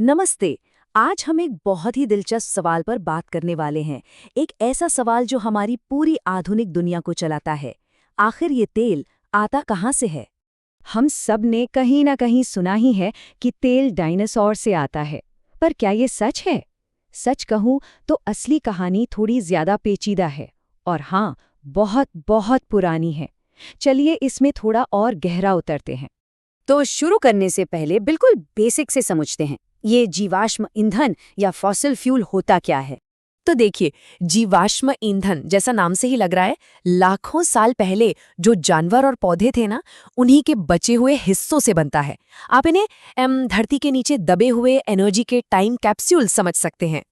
नमस्ते। आज हम एक बहुत ही दिलचस्प सवाल पर बात करने वाले हैं। एक ऐसा सवाल जो हमारी पूरी आधुनिक दुनिया को चलाता है। आखिर ये तेल आता कहाँ से है? हम सब ने कहीं ना कहीं सुना ही है कि तेल डायनासोर से आता है। पर क्या ये सच है? सच कहूं तो असली कहानी थोड़ी ज्यादा पेचीदा है और हाँ, बहुत बहुत पुरानी है। चलिए इसमें थोड़ा और गहरा उतरते हैं। तो शुरू करने से पहले बिल्कुल बेसिक से समझते हैं, ये जीवाश्म ईंधन या फॉसिल फ्यूल होता क्या है। तो देखिए, जीवाश्म ईंधन जैसा नाम से ही लग रहा है, लाखों साल पहले जो जानवर और पौधे थे ना, उन्हीं के बचे हुए हिस्सों से बनता है। आप इन्हें धरती के नीचे दबे हुए एनर्जी के टाइम कैप्सूल समझ सकते हैं।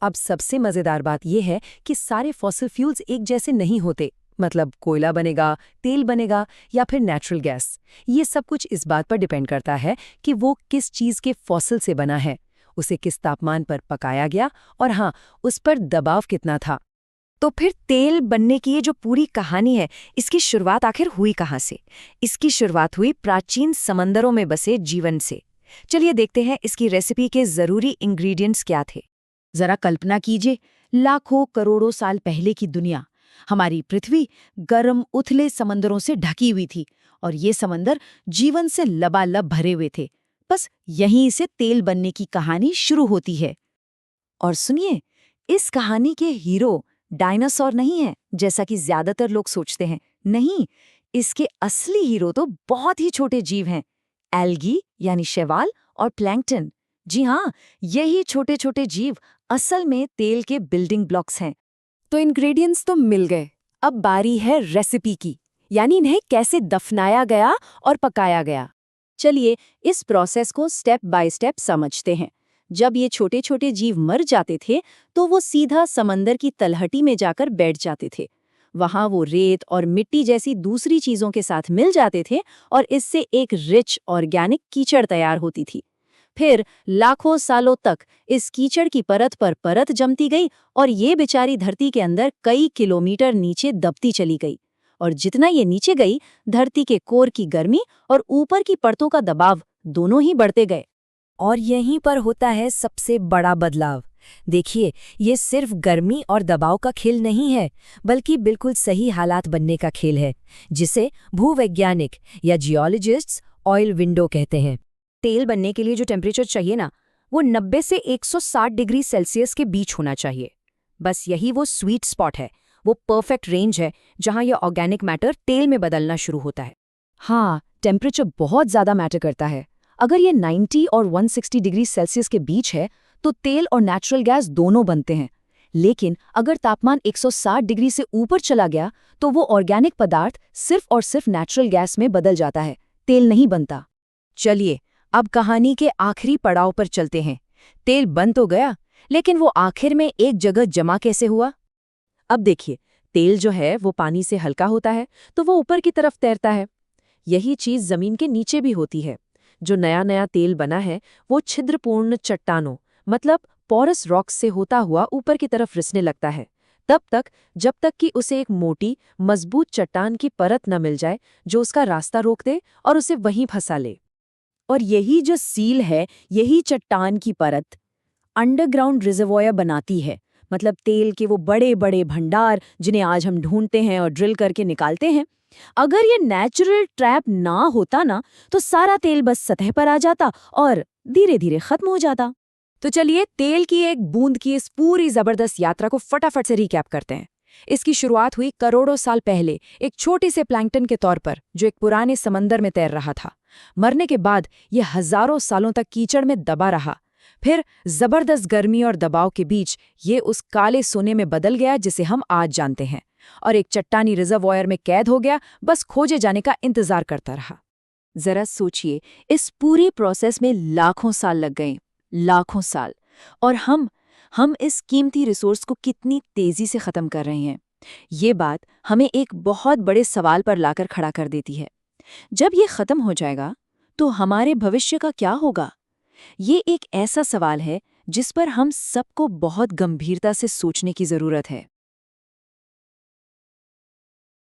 अब सबसे मजेदार बात यह है कि सारे फॉसिल फ्यूल्स एक जैसे नहीं होते। मतलब कोयला बनेगा, तेल बनेगा या फिर नेचुरल गैस। ये सब कुछ इस बात पर डिपेंड करता है कि वो किस चीज़ के फॉसिल से बना है, उसे किस तापमान पर पकाया गया और हाँ, उस पर दबाव कितना था। तो फिर तेल बनने की ये जो पूरी कहानी है, इसकी शुरुआत आखिर हुई कहाँ से? इसकी शुरुआत हुई प्राचीन समंदरों में बसे जीवन से। चलिए देखते हैं इसकी रेसिपी के जरूरी इंग्रेडिएंट्स क्या थे। जरा कल्पना कीजिए, लाखों करोड़ों साल पहले की दुनिया। हमारी पृथ्वी गर्म उथले समंदरों से ढकी हुई थी और ये समंदर जीवन से लबालब भरे हुए थे। बस यहीं से तेल बनने की कहानी शुरू होती है। और सुनिए, इस कहानी के हीरो डायनासोर नहीं है जैसा कि ज्यादातर लोग सोचते हैं। नहीं, इसके असली हीरो तो बहुत ही छोटे जीव हैं। एल्गी यानी शैवाल और प्लैंकटन। जी हाँ, यही छोटे छोटे जीव असल में तेल के बिल्डिंग ब्लॉक्स हैं। तो इंग्रेडिएंट्स तो मिल गए, अब बारी है रेसिपी की, यानी इन्हें कैसे दफनाया गया और पकाया गया। चलिए इस प्रोसेस को स्टेप बाय स्टेप समझते हैं। जब ये छोटे छोटे जीव मर जाते थे तो वो सीधा समंदर की तलहटी में जाकर बैठ जाते थे। वहां वो रेत और मिट्टी जैसी दूसरी चीजों के साथ मिल जाते थे और इससे एक रिच ऑर्गेनिक कीचड़ तैयार होती थी। फिर लाखों सालों तक इस कीचड़ की परत पर परत जमती गई और ये बेचारी धरती के अंदर कई किलोमीटर नीचे दबती चली गई। और जितना ये नीचे गई, धरती के कोर की गर्मी और ऊपर की परतों का दबाव दोनों ही बढ़ते गए। और यहीं पर होता है सबसे बड़ा बदलाव। देखिए, ये सिर्फ गर्मी और दबाव का खेल नहीं है, बल्कि बिल्कुल सही हालात बनने का खेल है, जिसे भूवैज्ञानिक या जियोलॉजिस्ट्स ऑयल विंडो कहते हैं। तेल बनने के लिए जो टेम्परेचर चाहिए ना, वो 90 से 160 डिग्री सेल्सियस के बीच होना चाहिए। बस यही वो स्वीट स्पॉट है, वो परफेक्ट रेंज है जहां यह ऑर्गेनिक मैटर तेल में बदलना शुरू होता है। हाँ, टेम्परेचर बहुत ज़्यादा मैटर करता है। अगर ये 90 और 160 डिग्री सेल्सियस के बीच है तो तेल और नेचुरल गैस दोनों बनते हैं। लेकिन अगर तापमान 160 डिग्री से ऊपर चला गया तो वो ऑर्गेनिक पदार्थ सिर्फ और सिर्फ नेचुरल गैस में बदल जाता है, तेल नहीं बनता। चलिए, अब कहानी के आखिरी पड़ाव पर चलते हैं। तेल बन तो गया, लेकिन वो आखिर में एक जगह जमा कैसे हुआ? अब देखिए, तेल जो है वो पानी से हल्का होता है तो वो ऊपर की तरफ तैरता है। यही चीज जमीन के नीचे भी होती है। जो नया नया तेल बना है वो छिद्रपूर्ण चट्टानों, मतलब पोरस रॉक्स से होता हुआ ऊपर की तरफ रिसने लगता है, तब तक जब तक कि उसे एक मोटी मजबूत चट्टान की परत न मिल जाए जो उसका रास्ता रोक दे और उसे वहीं फंसा ले। और यही जो सील है, यही चट्टान की परत अंडरग्राउंड रिजर्वॉयर बनाती है। मतलब तेल के वो बड़े बड़े भंडार जिन्हें आज हम ढूंढते हैं और ड्रिल करके निकालते हैं। अगर ये नेचुरल ट्रैप ना होता ना, तो सारा तेल बस सतह पर आ जाता और धीरे धीरे खत्म हो जाता। तो चलिए तेल की एक बूंद की इस पूरी जबरदस्त यात्रा को फटाफट से रिकैप करते हैं। इसकी शुरुआत हुई करोड़ों साल पहले एक छोटे से प्लैंकटन के तौर पर, जो एक पुराने समंदर में तैर रहा था। मरने के बाद यह हजारों सालों तक कीचड़ में दबा रहा। फिर जबरदस्त गर्मी और दबाव के बीच ये उस काले सोने में बदल गया जिसे हम आज जानते हैं, और एक चट्टानी रिजर्वॉयर में कैद हो गया, बस खोजे जाने का इंतजार करता रहा। जरा सोचिए, इस पूरी प्रोसेस में लाखों साल लग गए, लाखों साल। और हम इस कीमती रिसोर्स को कितनी तेजी से खत्म कर रहे हैं। ये बात हमें एक बहुत बड़े सवाल पर लाकर खड़ा कर देती है। जब ये खत्म हो जाएगा तो हमारे भविष्य का क्या होगा? ये एक ऐसा सवाल है जिस पर हम सबको बहुत गंभीरता से सोचने की जरूरत है।